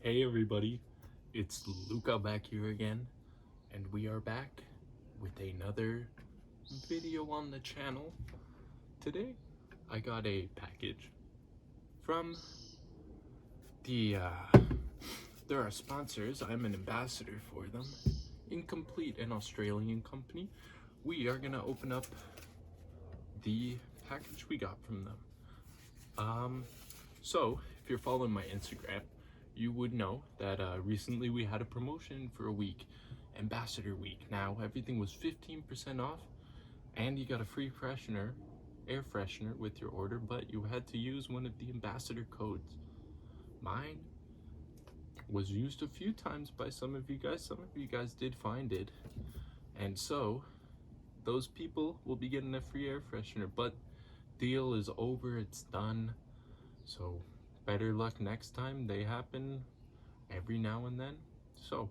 Hey everybody, it's Luca back here again, and we are back with another video on the channel. Today, I got a package from they're our sponsors. I'm an ambassador for them. Incomplete, an Australian company. We are gonna open up the package we got from them. So if you're following my Instagram, you would know that recently we had a promotion for a week, Ambassador Week. Now everything was 15% off, and you got a free air freshener with your order, but you had to use one of the ambassador codes. Mine was used a few times by some of you guys. Some of you guys did find it, and so those people will be getting a free air freshener, but deal is over, it's done. So better luck next time. They happen every now and then. So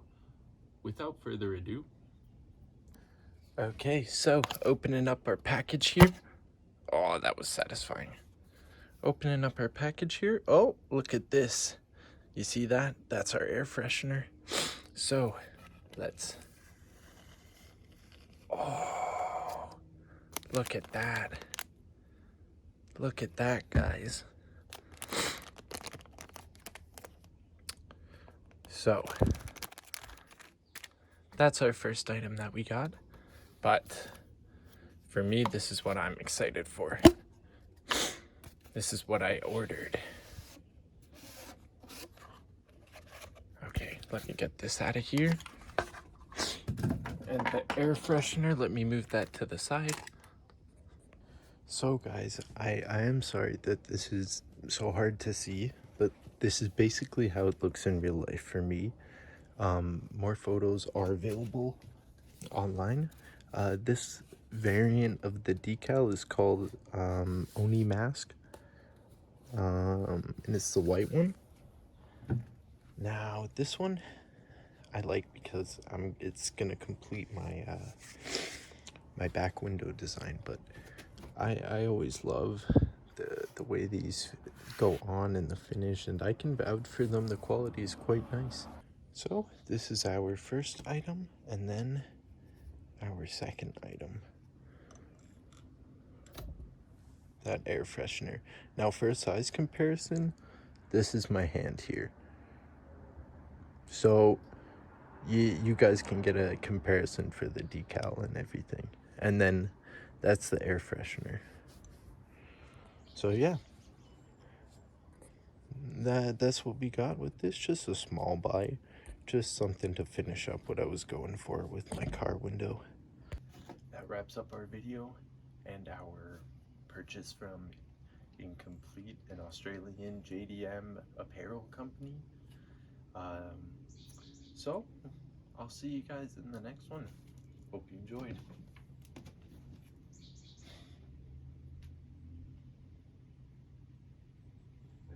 without further ado, okay, so opening up our package here. Oh, that was satisfying. Opening up our package here. Oh, look at this. You see that? That's our air freshener. So let's, oh, look at that. Look at that, guys. So that's our first item that we got, but for me, this is what I'm excited for. This is what I ordered. Okay, let me get this out of here. And the air freshener, let me move that to the side. So guys, I am sorry that this is so hard to see, but this is basically how it looks in real life for me. More photos are available online. This variant of the decal is called Oni Mask, and it's the white one. Now this one I like because it's gonna complete my my back window design, but I always love the way these go on and the finish, and I can vouch for them. The quality is quite nice. So this is our first item, and then our second item, that air freshener. Now for a size comparison, this is my hand here, so you guys can get a comparison for the decal and everything. And then that's the air freshener. So yeah, that's what we got with this. Just a small buy, just something to finish up what I was going for with my car window. That wraps up our video and our purchase from Incomplete, an Australian JDM apparel company. So I'll see you guys in the next one. Hope you enjoyed.